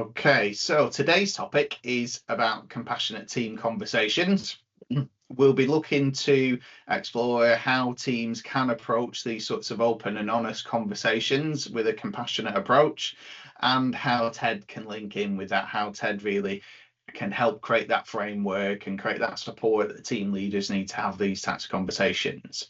Okay, so today's topic is about compassionate team conversations. We'll be looking to explore how teams can approach these sorts of open and honest conversations with a compassionate approach, and how TED can link in with that, how TED really can help create that framework and create that support that team leaders need to have these types of conversations.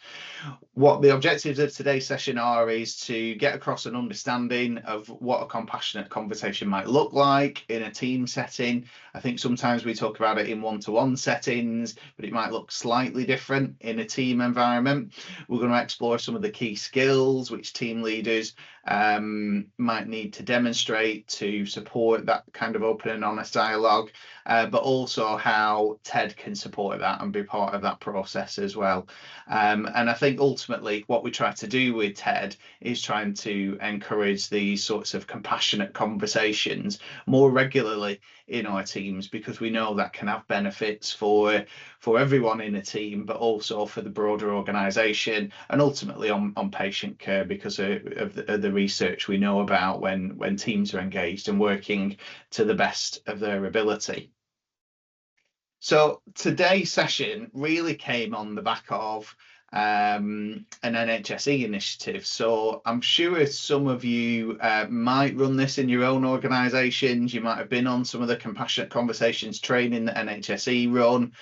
What the objectives of today's session are is to get across an understanding of what a compassionate conversation might look like in a team setting. I think sometimes we talk about it in one-to-one settings, but it might look slightly different in a team environment. We're going to explore some of the key skills which team leaders might need to demonstrate to support that kind of open and honest dialogue, but also how TED can support that and be part of that process as well. And I think ultimately what we try to do with TED is trying to encourage these sorts of compassionate conversations more regularly in our teams, because we know that can have benefits for everyone in a team, but also for the broader organisation and ultimately on patient care, because of the research we know about when teams are engaged and working to the best of their ability. So today's session really came on the back of an NHSE initiative. So I'm sure some of you might run this in your own organisations. You might have been on some of the compassionate conversations training that NHSE run.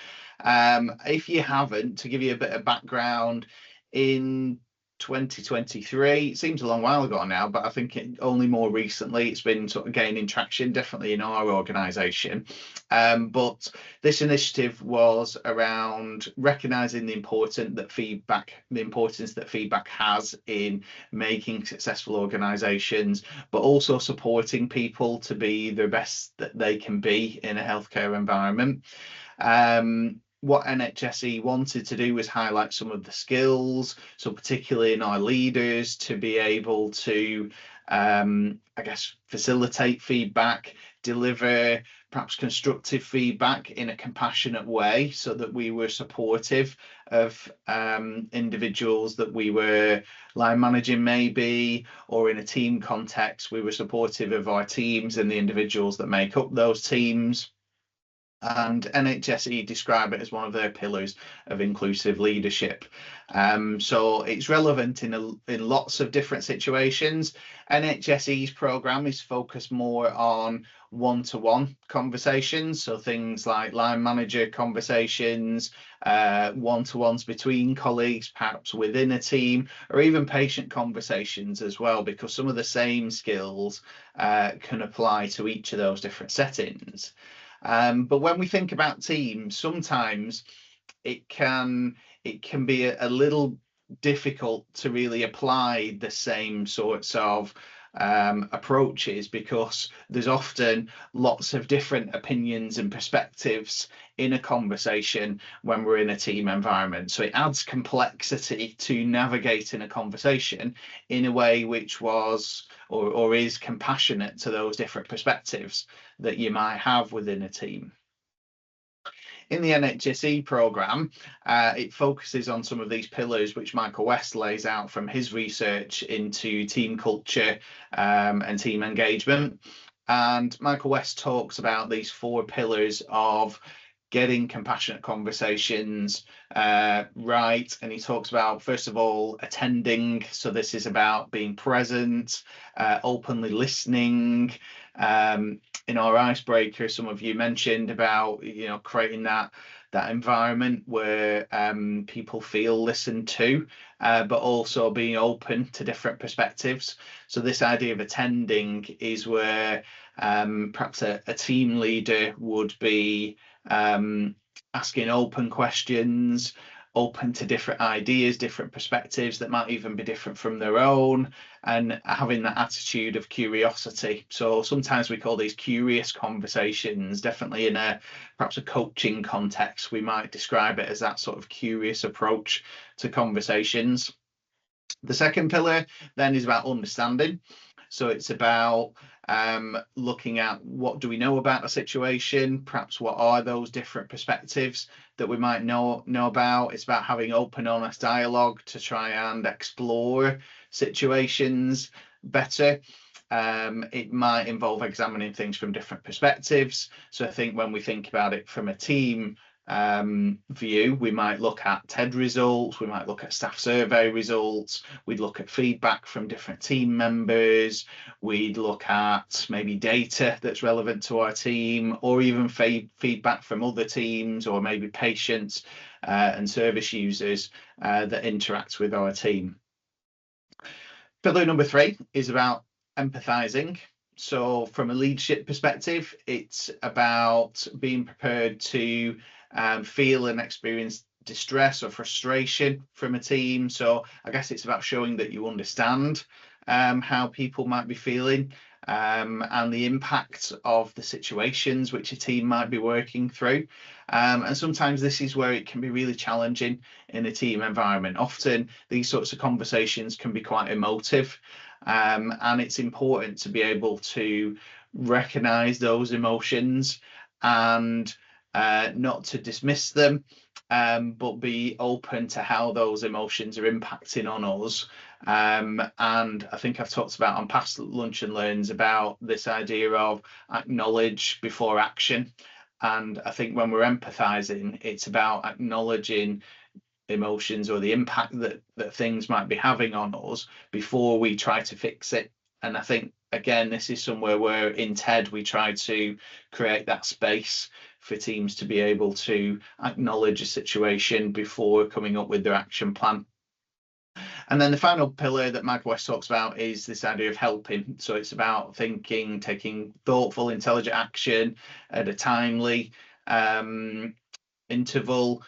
If you haven't, to give you a bit of background, in 2023, it seems a long while ago now, but I think only more recently it's been sort of gaining traction, definitely in our organisation. But this initiative was around recognising the importance that feedback has in making successful organisations, but also supporting people to be the best that they can be in a healthcare environment. What NHSE wanted to do was highlight some of the skills, so particularly in our leaders, to be able to, facilitate feedback, deliver perhaps constructive feedback in a compassionate way, so that we were supportive of individuals that we were line managing maybe, or in a team context, we were supportive of our teams and the individuals that make up those teams. And NHSE describe it as one of their pillars of inclusive leadership. So it's relevant in lots of different situations. NHSE's programme is focused more on one-to-one conversations, so things like line manager conversations, one-to-ones between colleagues, perhaps within a team, or even patient conversations as well, because some of the same skills can apply to each of those different settings. But when we think about teams, sometimes it can be a little difficult to really apply the same sorts of approaches, because there's often lots of different opinions and perspectives in a conversation when we're in a team environment. So it adds complexity to navigating a conversation in a way which was or is compassionate to those different perspectives that you might have within a team. In the NHSE programme, it focuses on some of these pillars which Michael West lays out from his research into team culture and team engagement. And Michael West talks about these 4 pillars of getting compassionate conversations right. And he talks about, first of all, attending. So this is about being present, openly listening. In our icebreaker, some of you mentioned about, creating that environment where people feel listened to, but also being open to different perspectives. So this idea of attending is where perhaps a team leader would be asking open questions, open to different ideas, different perspectives that might even be different from their own, and having that attitude of curiosity. So sometimes we call these curious conversations. Definitely in perhaps a coaching context, we might describe it as that sort of curious approach to conversations. The second pillar then is about understanding. So it's about looking at what do we know about a situation, perhaps what are those different perspectives that we might know about. It's about having open, honest dialogue to try and explore situations better. it might involve examining things from different perspectives. So I think when we think about it from a team view, we might look at TED results, we might look at staff survey results, we'd look at feedback from different team members, we'd look at maybe data that's relevant to our team, or even feedback from other teams, or maybe patients and service users that interact with our team. Pillar number 3 is about empathizing. So from a leadership perspective, it's about being prepared to feel and experience distress or frustration from a team. So I guess it's about showing that you understand how people might be feeling and the impact of the situations which a team might be working through. And sometimes this is where it can be really challenging in a team environment. Often these sorts of conversations can be quite emotive, and it's important to be able to recognize those emotions and not to dismiss them, but be open to how those emotions are impacting on us. And I think I've talked about on past Lunch and Learns about this idea of acknowledge before action. And I think when we're empathizing, it's about acknowledging emotions or the impact that things might be having on us before we try to fix it. And I think, again, this is somewhere where in TED we try to create that space for teams to be able to acknowledge a situation before coming up with their action plan. And then the final pillar that Michael West talks about is this idea of helping. So it's about thinking, taking thoughtful, intelligent action at a timely interval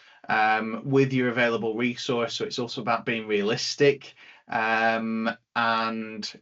with your available resource. So it's also about being realistic, and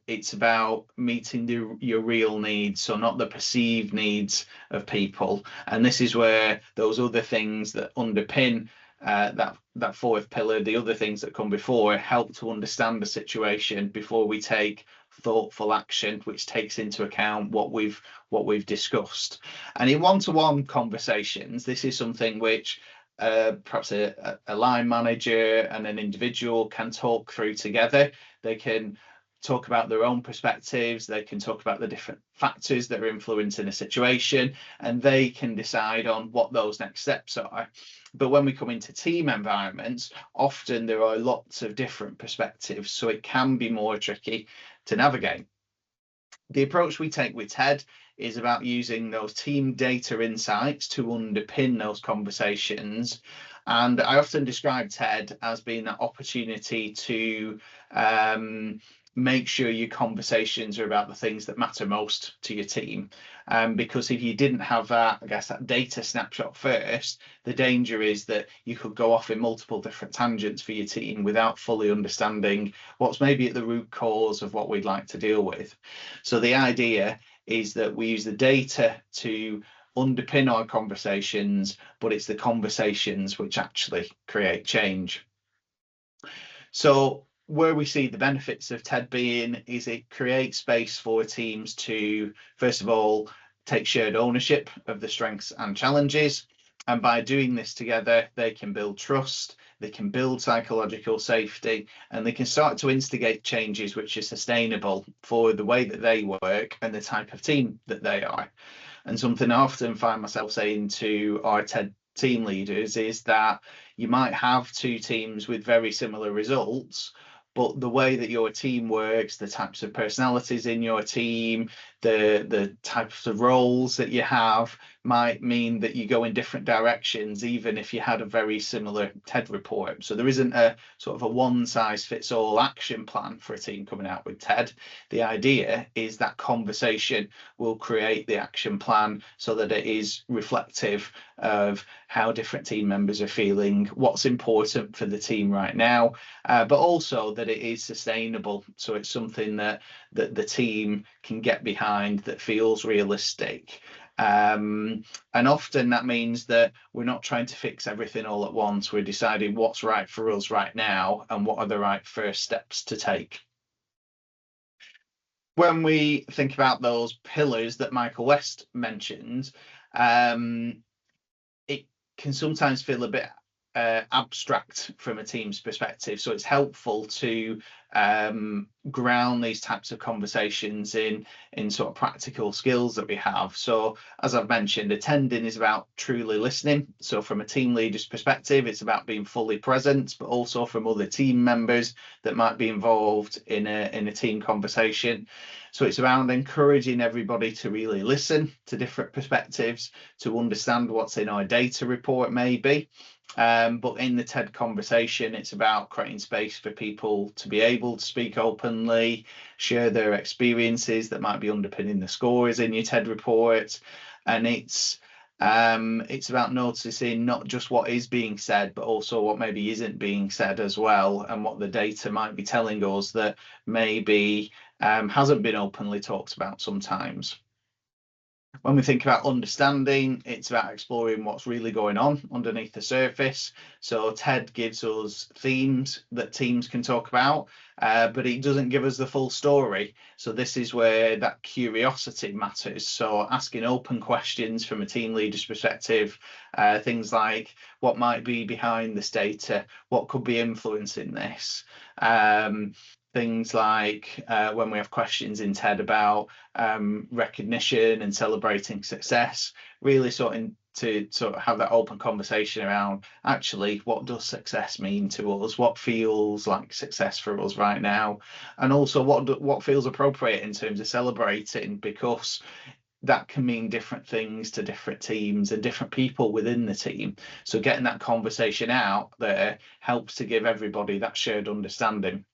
it's about meeting your real needs, so not the perceived needs of people. And this is where those other things that underpin that fourth pillar, the other things that come before, help to understand the situation before we take thoughtful action, which takes into account what we've discussed. And in one-to-one conversations, this is something which perhaps a line manager and an individual can talk through together. They can talk about their own perspectives, they can talk about the different factors that are influencing a situation, and they can decide on what those next steps are. But when we come into team environments, often there are lots of different perspectives, so it can be more tricky to navigate. The approach we take with TED is about using those team data insights to underpin those conversations. And I often describe TED as being that opportunity to make sure your conversations are about the things that matter most to your team. Because if you didn't have that, I guess, that data snapshot first, the danger is that you could go off in multiple different tangents for your team without fully understanding what's maybe at the root cause of what we'd like to deal with. So the idea is that we use the data to underpin our conversations, but it's the conversations which actually create change. So where we see the benefits of TED being is it creates space for teams to, first of all, take shared ownership of the strengths and challenges. And by doing this together, they can build trust, they can build psychological safety, and they can start to instigate changes which are sustainable for the way that they work and the type of team that they are. And something I often find myself saying to our TED team leaders is that you might have two teams with very similar results, but the way that your team works, the types of personalities in your team, the types of roles that you have might mean that you go in different directions, even if you had a very similar TED report. So there isn't a sort of a one-size-fits-all action plan for a team coming out with TED. The idea is that conversation will create the action plan so that it is reflective of how different team members are feeling, what's important for the team right now, but also that it is sustainable. So it's something that the team can get behind, that feels realistic. And often that means that we're not trying to fix everything all at once. We're deciding what's right for us right now and what are the right first steps to take. When we think about those pillars that Michael West mentioned, it can sometimes feel a bit abstract from a team's perspective. So it's helpful to ground these types of conversations in sort of practical skills that we have. So as I've mentioned, attending is about truly listening. So from a team leader's perspective, it's about being fully present, but also from other team members that might be involved in a team conversation. So it's around encouraging everybody to really listen to different perspectives, to understand what's in our data report maybe. But in the TED conversation, it's about creating space for people to be able to speak openly, share their experiences that might be underpinning the scores in your TED report. And it's about noticing not just what is being said, but also what maybe isn't being said as well, and what the data might be telling us that maybe hasn't been openly talked about sometimes. When we think about understanding, it's about exploring what's really going on underneath the surface. So TED gives us themes that teams can talk about, but it doesn't give us the full story. So this is where that curiosity matters. So asking open questions from a team leader's perspective, things like what might be behind this data, what could be influencing this. Things like when we have questions in TED about recognition and celebrating success, really starting to sort of have that open conversation around actually what does success mean to us, what feels like success for us right now, and also what feels appropriate in terms of celebrating, because that can mean different things to different teams and different people within the team. So getting that conversation out there helps to give everybody that shared understanding.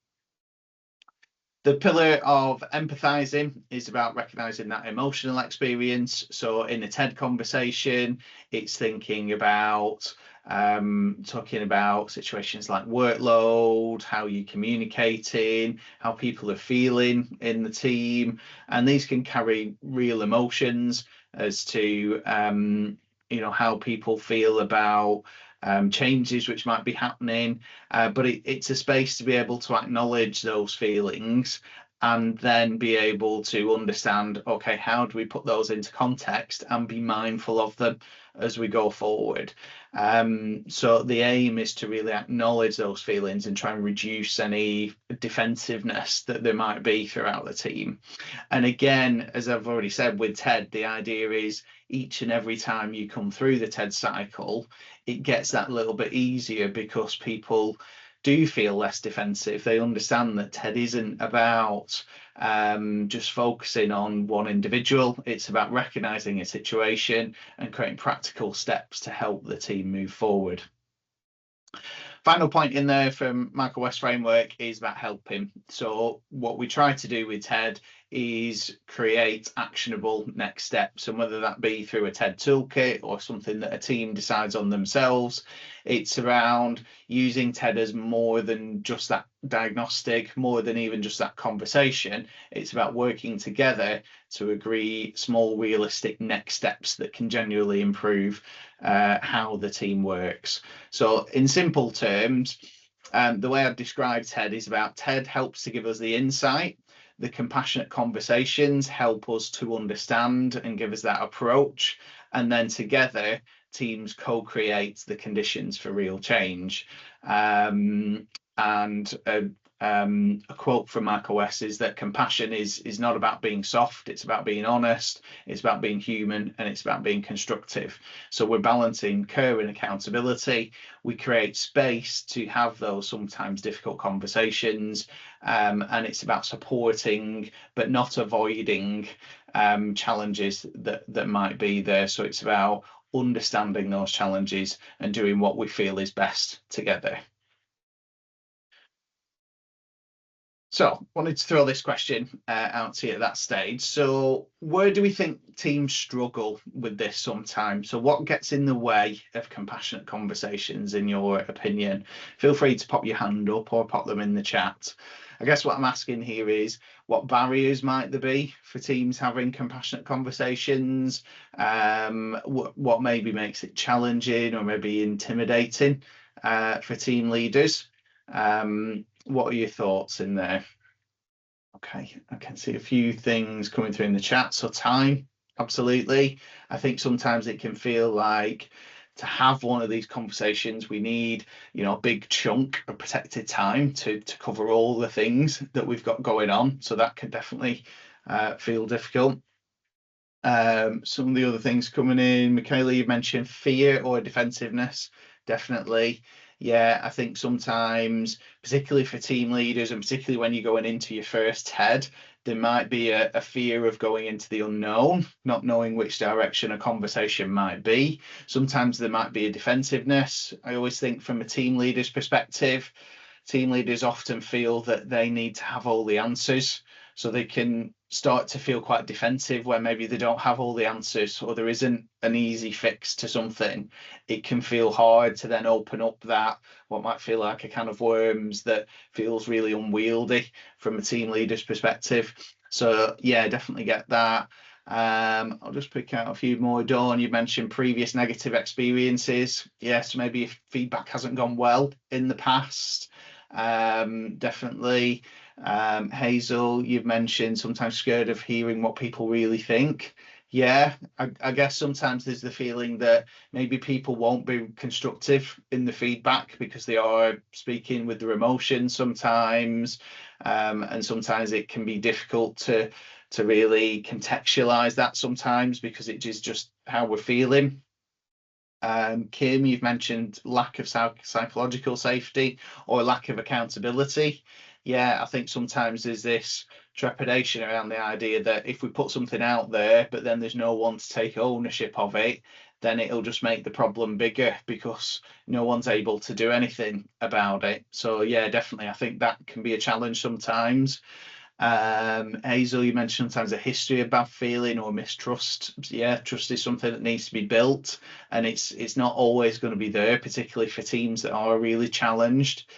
The pillar of empathizing is about recognizing that emotional experience. So in the TED conversation, it's thinking about talking about situations like workload, how you're communicating, how people are feeling in the team. And these can carry real emotions as to how people feel about changes which might be happening, but it's a space to be able to acknowledge those feelings and then be able to understand, okay, how do we put those into context and be mindful of them as we go forward. So the aim is to really acknowledge those feelings and try and reduce any defensiveness that there might be throughout the team. And again, as I've already said with TED, the idea is each and every time you come through the TED cycle, it gets that little bit easier because people do feel less defensive. They understand that TED isn't about just focusing on one individual. It's about recognizing a situation and creating practical steps to help the team move forward. Final point in there from Michael West Framework is about helping. So what we try to do with TED is create actionable next steps, and whether that be through a TED toolkit or something that a team decides on themselves, it's around using TED as more than just that diagnostic, more than even just that conversation. It's about working together to agree small realistic next steps that can genuinely improve how the team works. So in simple terms, the way I've described TED is about TED helps to give us the insight. The compassionate conversations help us to understand and give us that approach. And then together, teams co-create the conditions for real change. A quote from Michael West is that compassion is not about being soft, it's about being honest, it's about being human, and it's about being constructive. So we're balancing care and accountability. We create space to have those sometimes difficult conversations, and it's about supporting but not avoiding challenges that might be there. So it's about understanding those challenges and doing what we feel is best together. So wanted to throw this question out to you at that stage. So where do we think teams struggle with this sometimes? So what gets in the way of compassionate conversations, in your opinion? Feel free to pop your hand up or pop them in the chat. I guess what I'm asking here is, what barriers might there be for teams having compassionate conversations? What maybe makes it challenging or maybe intimidating for team leaders? What are your thoughts in there? Okay, I can see a few things coming through in the chat. So time, absolutely. I think sometimes it can feel like have one of these conversations, we need, a big chunk of protected time to cover all the things that we've got going on. So that can definitely feel difficult. Some of the other things coming in, Michaela, you mentioned fear or defensiveness. Definitely. Yeah, I think sometimes, particularly for team leaders and particularly when you're going into your first TED, there might be a fear of going into the unknown, not knowing which direction a conversation might be. Sometimes there might be a defensiveness. I always think from a team leader's perspective, team leaders often feel that they need to have all the answers, so they can start to feel quite defensive where maybe they don't have all the answers or there isn't an easy fix to something. It can feel hard to then open up that what might feel like a can of worms that feels really unwieldy from a team leader's perspective. So yeah, definitely get that. I'll just pick out a few more. Dawn, you mentioned previous negative experiences. Yes, maybe if feedback hasn't gone well in the past. Definitely. Hazel, you've mentioned sometimes scared of hearing what people really think. Yeah, I guess sometimes there's the feeling that maybe people won't be constructive in the feedback because they are speaking with their emotions sometimes, and sometimes it can be difficult to really contextualize that sometimes because it is just how we're feeling. Kim, you've mentioned lack of psychological safety or lack of accountability. Yeah, I think sometimes there's this trepidation around the idea that if we put something out there, but then there's no one to take ownership of it, then it'll just make the problem bigger because no one's able to do anything about it. So yeah, definitely, I think that can be a challenge sometimes. Hazel, you mentioned sometimes a history of bad feeling or mistrust. Yeah, trust is something that needs to be built, and it's not always going to be there, particularly for teams that are really challenged.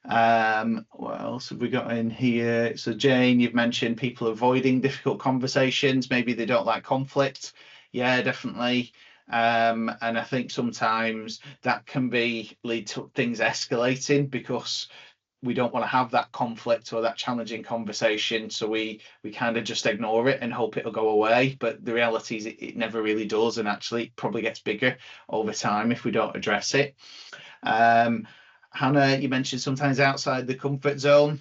What else have we got in here? So Jane, you've mentioned people avoiding difficult conversations. Maybe they don't like conflict. Yeah, definitely. And I think sometimes that can lead to things escalating because we don't want to have that conflict or that challenging conversation, so we kind of just ignore it and hope it'll go away. But the reality is it never really does, and actually it probably gets bigger over time if we don't address it. Hannah, you mentioned sometimes outside the comfort zone.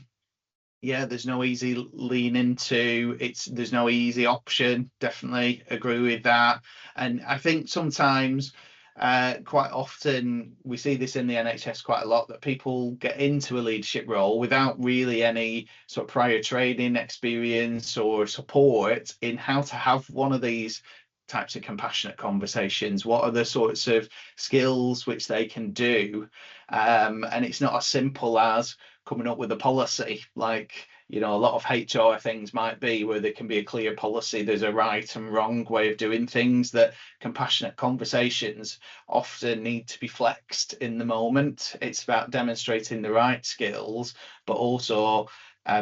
Yeah, there's no easy lean into it. There's no easy option. Definitely agree with that. And I think sometimes, quite often, we see this in the NHS quite a lot, that people get into a leadership role without really any sort of prior training experience or support in how to have one of these types of compassionate conversations. What are the sorts of skills which they can do? And it's not as simple as coming up with a policy like a lot of HR things might be, where there can be a clear policy, there's a right and wrong way of doing things. That compassionate conversations often need to be flexed in the moment. It's about demonstrating the right skills, but also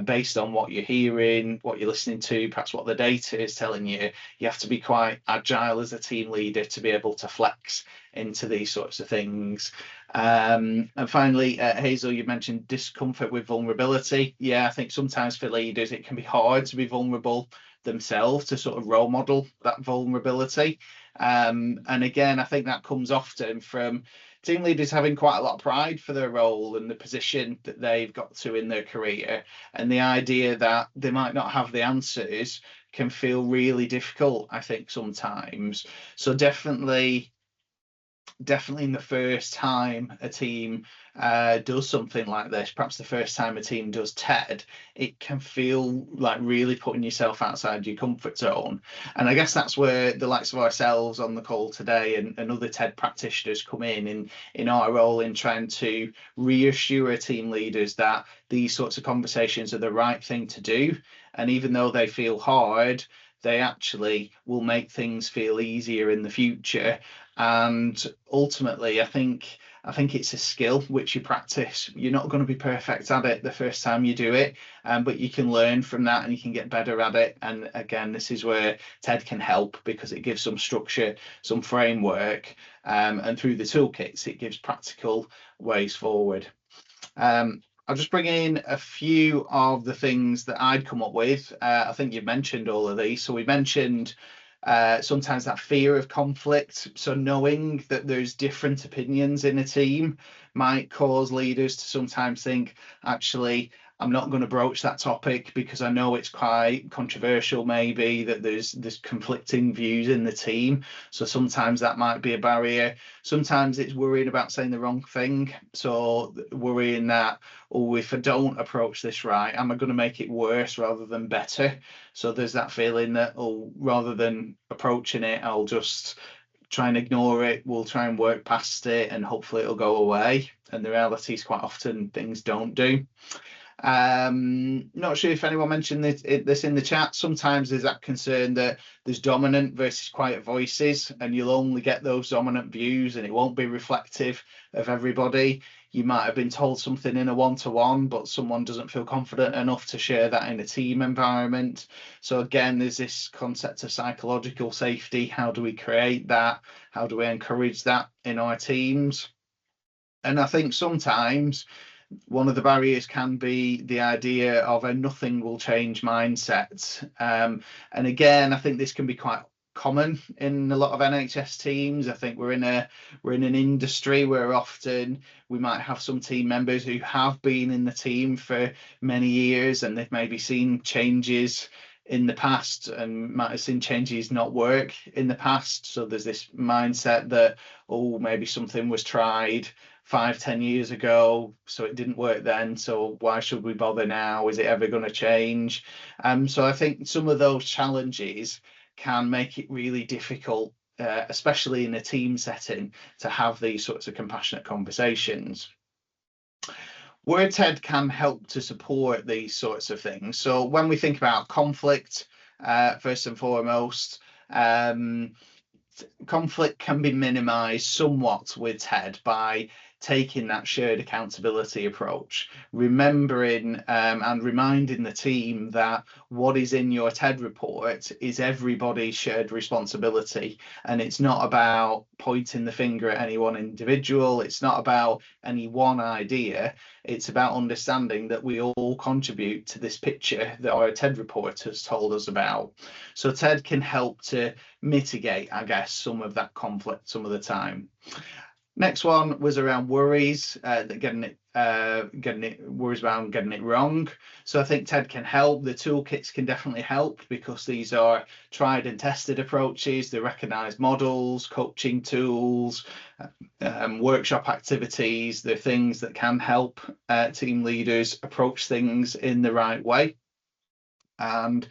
based on what you're hearing, what you're listening to, perhaps what the data is telling you, you have to be quite agile as a team leader to be able to flex into these sorts of things. And finally, Hazel, you mentioned discomfort with vulnerability. Yeah, I think sometimes for leaders it can be hard to be vulnerable themselves, to sort of role model that vulnerability. And again, I think that comes often from team leaders having quite a lot of pride for their role and the position that they've got to in their career, and the idea that they might not have the answers can feel really difficult, I think, sometimes. So definitely in the first time a team does something like this, perhaps the first time a team does TED, it can feel like really putting yourself outside your comfort zone. And I guess that's where the likes of ourselves on the call today and other TED practitioners come in our role in trying to reassure team leaders that these sorts of conversations are the right thing to do. And even though they feel hard, they actually will make things feel easier in the future. And ultimately, I think it's a skill which you practice. You're not going to be perfect at it the first time you do it, but you can learn from that and you can get better at it. And again, this is where TED can help, because it gives some structure, some framework, and through the toolkits, it gives practical ways forward. I'll just bring in a few of the things that I'd come up with. I think you've mentioned all of these. So we mentioned sometimes that fear of conflict. So knowing that there's different opinions in a team might cause leaders to sometimes think, actually, I'm not going to broach that topic because I know it's quite controversial, maybe that there's conflicting views in the team. So sometimes that might be a barrier. Sometimes it's worrying about saying the wrong thing. So worrying that, oh, if I don't approach this right, am I going to make it worse rather than better? So there's that feeling that, oh, rather than approaching it, I'll just try and ignore it. We'll try and work past it and hopefully it'll go away. And the reality is quite often things don't do. Not sure if anyone mentioned this in the chat. Sometimes there's that concern that there's dominant versus quiet voices, and you'll only get those dominant views and it won't be reflective of everybody. You might have been told something in a one-to-one, but someone doesn't feel confident enough to share that in a team environment. So again, there's this concept of psychological safety. How do we create that? How do we encourage that in our teams? And I think sometimes one of the barriers can be the idea of a nothing will change mindset. And again, I think this can be quite common in a lot of NHS teams. I think we're in an industry where often we might have some team members who have been in the team for many years and they've maybe seen changes in the past and might have seen changes not work in the past. So there's this mindset that, oh, maybe something was tried 5-10 years ago, so it didn't work then, so why should we bother now? Is it ever going to change? So I think some of those challenges can make it really difficult, especially in a team setting, to have these sorts of compassionate conversations. Where TED can help to support these sorts of things. So when we think about conflict, first and foremost, conflict can be minimized somewhat with TED by taking that shared accountability approach, remembering and reminding the team that what is in your TED report is everybody's shared responsibility. And it's not about pointing the finger at any one individual. It's not about any one idea. It's about understanding that we all contribute to this picture that our TED report has told us about. So TED can help to mitigate, I guess, some of that conflict some of the time. Next one was around worries, worries around getting it wrong. So I think TED can help. The toolkits can definitely help because these are tried and tested approaches. They're recognised models, coaching tools, workshop activities. They're things that can help team leaders approach things in the right way. And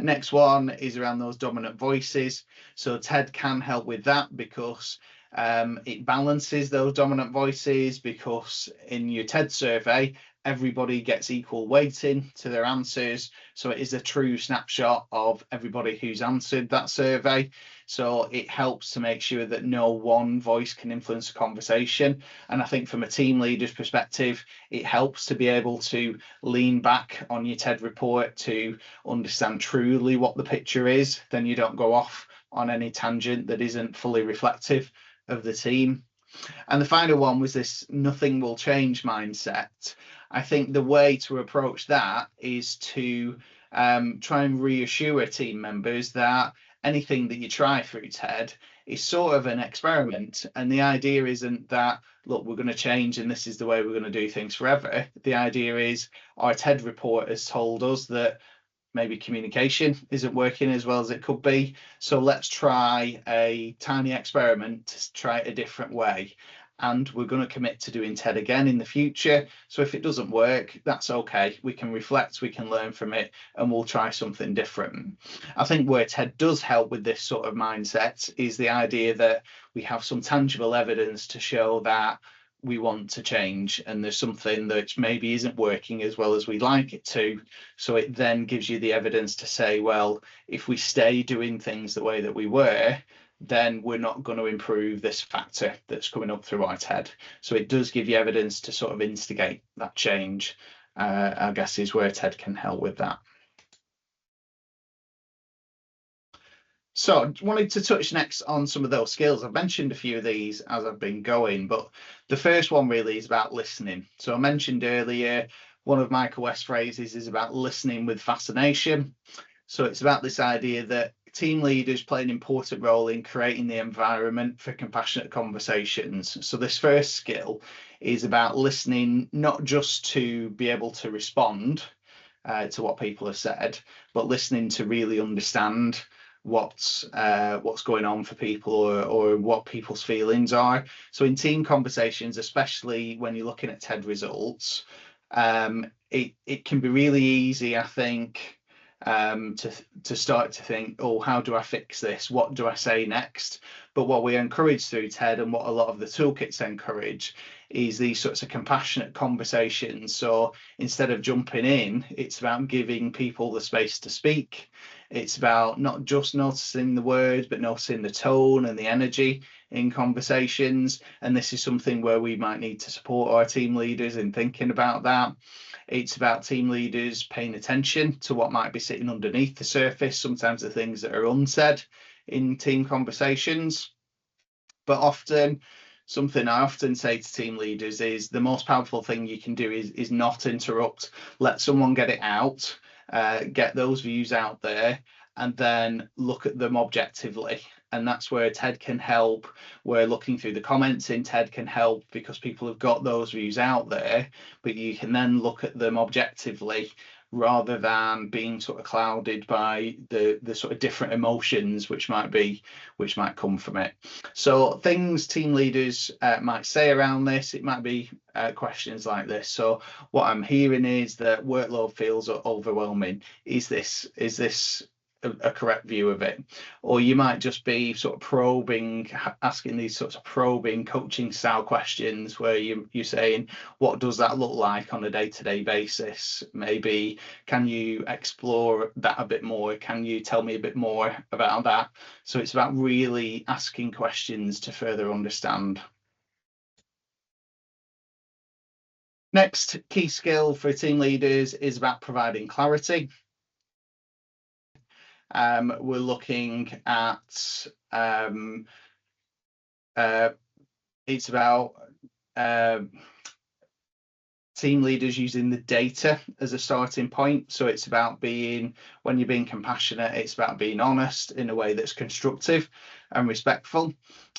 next one is around those dominant voices. So TED can help with that because it balances those dominant voices, because in your TED survey, everybody gets equal weighting to their answers. So it is a true snapshot of everybody who's answered that survey. So it helps to make sure that no one voice can influence the conversation. And I think from a team leader's perspective, it helps to be able to lean back on your TED report to understand truly what the picture is. Then you don't go off on any tangent that isn't fully reflective of the team. And the final one was this nothing will change mindset. I think the way to approach that is to try and reassure team members that anything that you try through TED is sort of an experiment. And the idea isn't that, look, we're going to change and this is the way we're going to do things forever. The idea is our TED report has told us that maybe communication isn't working as well as it could be. So let's try a tiny experiment to try it a different way. And we're going to commit to doing TED again in the future. So if it doesn't work, that's okay. We can reflect, we can learn from it, and we'll try something different. I think where TED does help with this sort of mindset is the idea that we have some tangible evidence to show that we want to change and there's something that maybe isn't working as well as we'd like it to. So it then gives you the evidence to say, well, if we stay doing things the way that we were, then we're not going to improve this factor that's coming up through our TED. So it does give you evidence to sort of instigate that change, I guess, is where TED can help with that. So I wanted to touch next on some of those skills. I've mentioned a few of these as I've been going, but the first one really is about listening. So I mentioned earlier, one of Michael West's phrases is about listening with fascination. So it's about this idea that team leaders play an important role in creating the environment for compassionate conversations. So this first skill is about listening, not just to be able to respond to what people have said, but listening to really understand what's going on for people, or what people's feelings are. So in team conversations, especially when you're looking at TED results, it can be really easy, I think, to start to think, oh, how do I fix this? What do I say next? But what we encourage through TED, and what a lot of the toolkits encourage, is these sorts of compassionate conversations. So instead of jumping in, it's about giving people the space to speak. It's about not just noticing the words, but noticing the tone and the energy in conversations. And this is something where we might need to support our team leaders in thinking about that. It's about team leaders paying attention to what might be sitting underneath the surface, sometimes the things that are unsaid in team conversations. But often, something I often say to team leaders is the most powerful thing you can do is not interrupt. Let someone get it out, get those views out there, and then look at them objectively. And that's where TED can help, where looking through the comments in TED can help, because people have got those views out there, but you can then look at them objectively, rather than being sort of clouded by the sort of different emotions which might come from it. So things team leaders might say around this, it might be questions like this. So what I'm hearing is that workload feels overwhelming. Is this a correct view of it? Or you might just be sort of probing, asking these sorts of probing coaching style questions, where you're saying, what does that look like on a day-to-day basis? Maybe, can you explore that a bit more? Can you tell me a bit more about that? So it's about really asking questions to further understand. Next key skill for team leaders is about providing clarity. We're looking at it's about team leaders using the data as a starting point. So it's about when you're being compassionate, it's about being honest in a way that's constructive and respectful.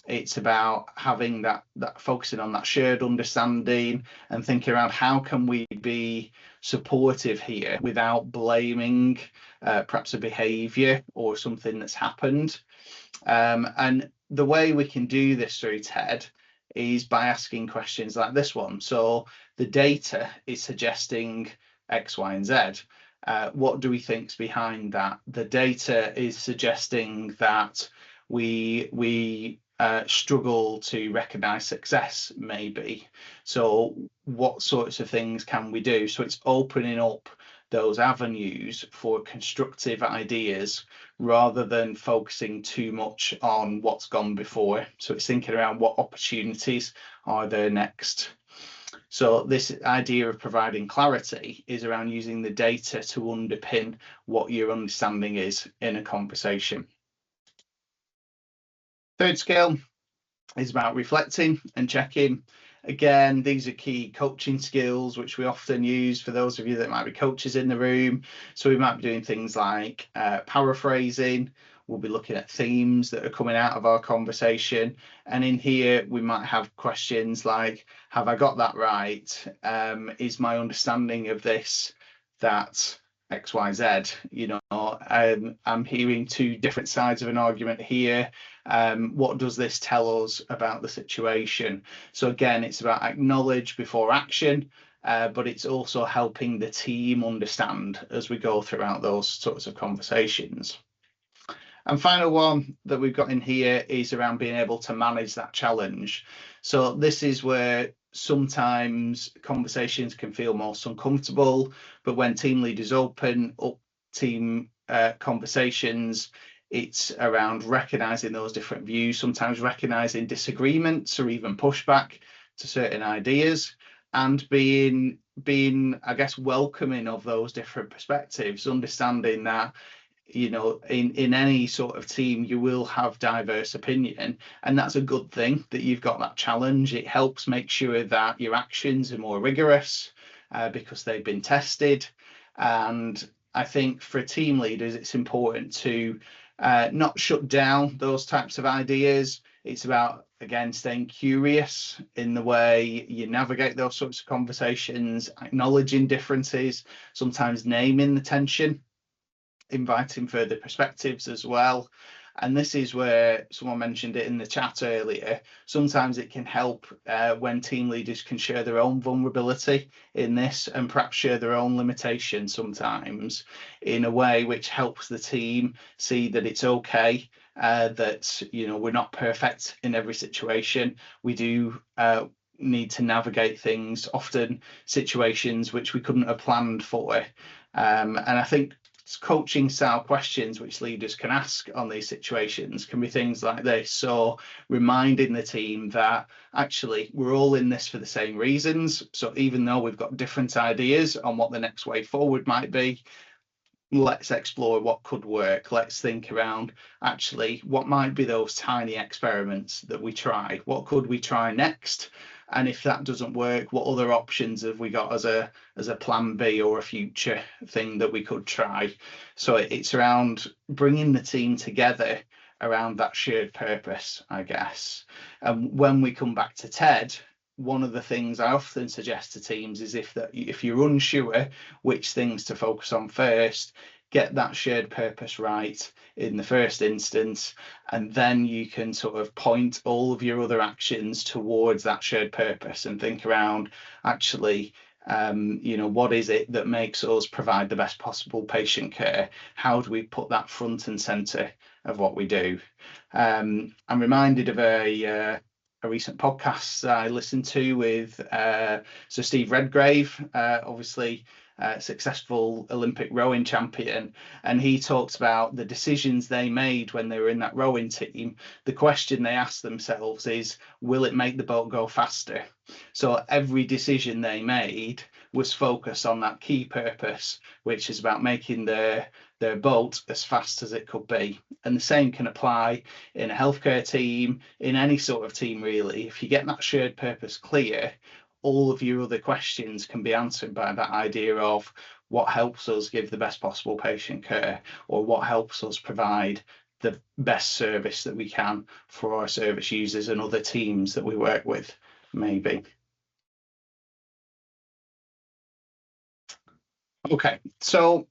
It's about having that focusing on that shared understanding, and thinking around how can we be supportive here without blaming perhaps a behavior or something that's happened. And the way we can do this through TED is by asking questions like this one. So the data is suggesting X, Y, and Z. What do we think's behind that? The data is suggesting that we struggle to recognize success, maybe. So what sorts of things can we do? So it's opening up those avenues for constructive ideas, rather than focusing too much on what's gone before. So it's thinking around what opportunities are there next. So this idea of providing clarity is around using the data to underpin what your understanding is in a conversation. Third skill is about reflecting and checking. Again, these are key coaching skills which we often use for those of you that might be coaches in the room. So we might be doing things like paraphrasing. We'll be looking at themes that are coming out of our conversation. And in here, we might have questions like, have I got that right? Is my understanding of this that XYZ? You know, I'm hearing two different sides of an argument here. What does this tell us about the situation? So again, it's about acknowledge before action, but it's also helping the team understand as we go throughout those sorts of conversations. And final one that we've got in here is around being able to manage that challenge. So this is where sometimes conversations can feel most uncomfortable, but when team leaders open up team conversations, it's around recognizing those different views, sometimes recognizing disagreements or even pushback to certain ideas, and being I guess welcoming of those different perspectives, understanding that, you know, in any sort of team you will have diverse opinion, and that's a good thing that you've got that challenge. It helps make sure that your actions are more rigorous because they've been tested. And I think for team leaders it's important to not shut down those types of ideas. It's about, again, staying curious in the way you navigate those sorts of conversations, acknowledging differences, sometimes naming the tension, inviting further perspectives as well. And this is where someone mentioned it in the chat earlier. Sometimes it can help when team leaders can share their own vulnerability in this and perhaps share their own limitations sometimes in a way which helps the team see that it's okay, that, you know, we're not perfect in every situation. We do need to navigate things, often situations which we couldn't have planned for. And I think coaching style questions which leaders can ask on these situations can be things like this. So reminding the team that actually we're all in this for the same reasons. So even though we've got different ideas on what the next way forward might be, let's explore what could work. Let's think around actually what might be those tiny experiments that we try. What could we try next? And if that doesn't work, what other options have we got as a plan B or a future thing that we could try? So it's around bringing the team together around that shared purpose, I guess. And when we come back to TED, one of the things I often suggest to teams is if you're unsure which things to focus on first, get that shared purpose right in the first instance, and then you can sort of point all of your other actions towards that shared purpose and think around actually, you know, what is it that makes us provide the best possible patient care? How do we put that front and center of what we do? I'm reminded of a recent podcast I listened to with Sir Steve Redgrave, obviously successful Olympic rowing champion, and he talks about the decisions they made when they were in that rowing team. The question they asked themselves is, will it make the boat go faster? So every decision they made was focused on that key purpose, which is about making their boat as fast as it could be. And the same can apply in a healthcare team, in any sort of team really. If you get that shared purpose clear, all of your other questions can be answered by that idea of what helps us give the best possible patient care, or what helps us provide the best service that we can for our service users and other teams that we work with, maybe. Okay, so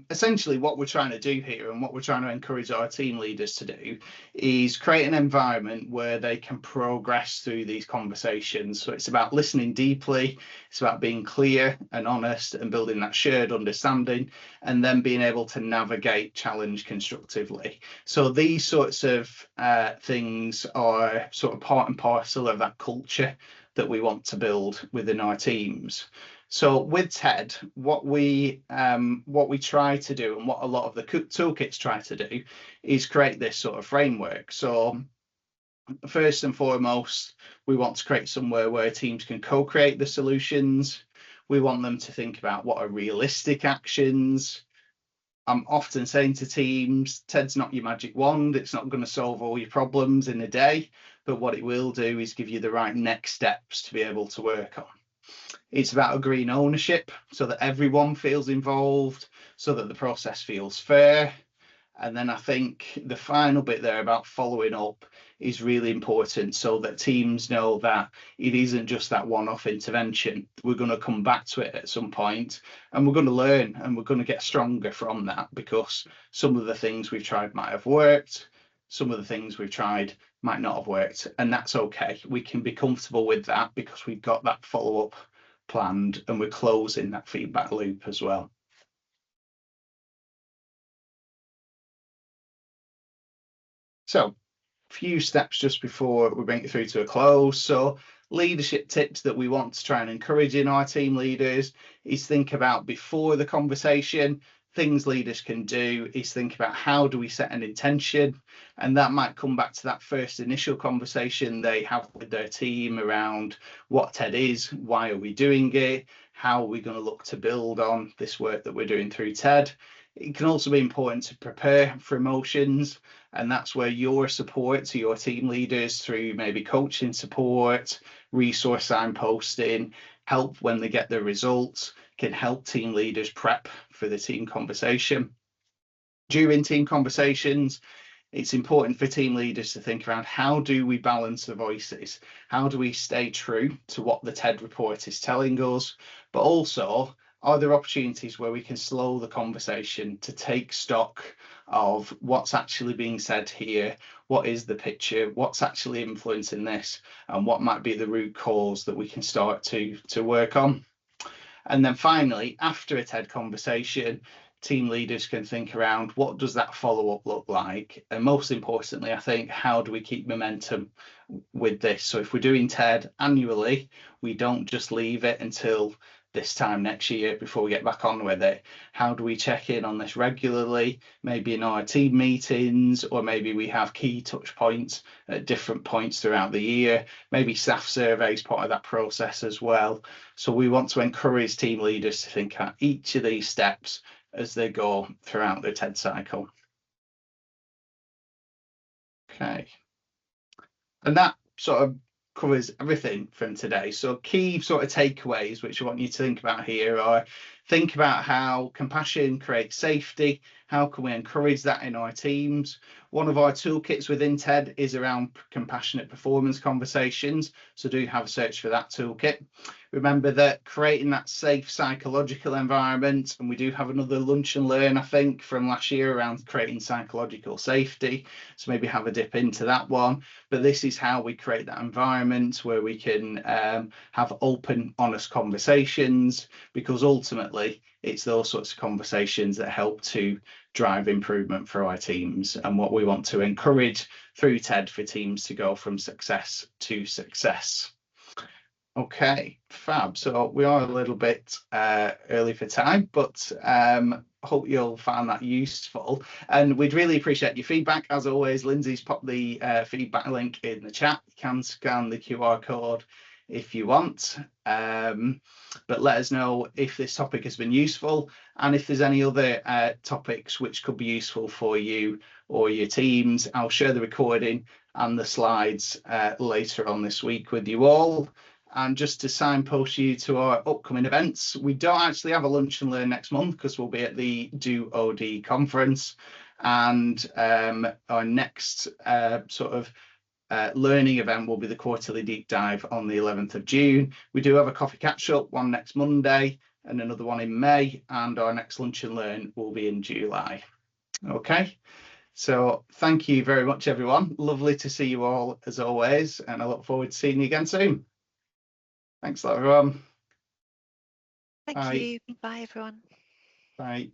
essentially what we're trying to do here and what we're trying to encourage our team leaders to do is create an environment where they can progress through these conversations. So it's about listening deeply, it's about being clear and honest and building that shared understanding, and then being able to navigate challenge constructively. So these sorts of things are sort of part and parcel of that culture that we want to build within our teams. So with TED, what we try to do, and what a lot of the toolkits try to do, is create this sort of framework. So first and foremost, we want to create somewhere where teams can co-create the solutions. We want them to think about what are realistic actions. I'm often saying to teams, TED's not your magic wand. It's not going to solve all your problems in a day, but what it will do is give you the right next steps to be able to work on. It's about agreeing ownership so that everyone feels involved, so that the process feels fair. And then I think the final bit there about following up is really important, so that teams know that it isn't just that one-off intervention. We're going to come back to it at some point, and we're going to learn, and we're going to get stronger from that, because some of the things we've tried might have worked, some of the things we've tried might not have worked, and that's okay. We can be comfortable with that because we've got that follow-up planned, and we're closing that feedback loop as well. So, a few steps just before we bring it through to a close. So, leadership tips that we want to try and encourage in our team leaders is think about before the conversation. Things leaders can do is think about how do we set an intention, and that might come back to that first initial conversation they have with their team around what TED is, why are we doing it, how are we going to look to build on this work that we're doing through TED. It can also be important to prepare for emotions, and that's where your support to your team leaders through maybe coaching support, resource signposting, help when they get their results, can help team leaders prep for the team conversation. during team conversations, it's important for team leaders to think around how do we balance the voices? How do we stay true to what the TED report is telling us? But also, are there opportunities where we can slow the conversation to take stock of what's actually being said here? What is the picture? What's actually influencing this? And what might be the root cause that we can start to work on? And then finally, after a TED conversation, team leaders can think around what does that follow-up look like? And most importantly, I think, how do we keep momentum with this? So if we're doing TED annually, we don't just leave it until this time next year before we get back on with it. How do we check in on this regularly? Maybe in our team meetings, or maybe we have key touch points at different points throughout the year. Maybe staff surveys part of that process as well. So we want to encourage team leaders to think at each of these steps as they go throughout the TED cycle. Okay. And that sort of covers everything from today. So key sort of takeaways which I want you to think about here are: think about how compassion creates safety. How can we encourage that in our teams? One of our toolkits within TED is around compassionate performance conversations, so do have a search for that toolkit. Remember that creating that safe psychological environment, and we do have another lunch and learn, I think, from last year around creating psychological safety, so maybe have a dip into that one. But this is how we create that environment where we can have open, honest conversations, because ultimately it's those sorts of conversations that help to drive improvement for our teams, and what we want to encourage through TED for teams to go from success to success. Okay, fab. So we are a little bit early for time, but hope you'll find that useful. And we'd really appreciate your feedback. As always, Lindsay's popped the feedback link in the chat. You can scan the QR code if you want. But let us know if this topic has been useful, and if there's any other topics which could be useful for you or your teams. I'll share the recording and the slides later on this week with you all. And just to signpost you to our upcoming events, we don't actually have a lunch and learn next month because we'll be at the Do OD conference, and our next learning event will be the quarterly deep dive on the 11th of June. We do have a coffee catch up, one next Monday and another one in May, and our next lunch and learn will be in July. Okay, so thank you very much, everyone. Lovely to see you all as always, and I look forward to seeing you again soon. Thanks a lot, everyone. Thank you. Bye, everyone. Bye.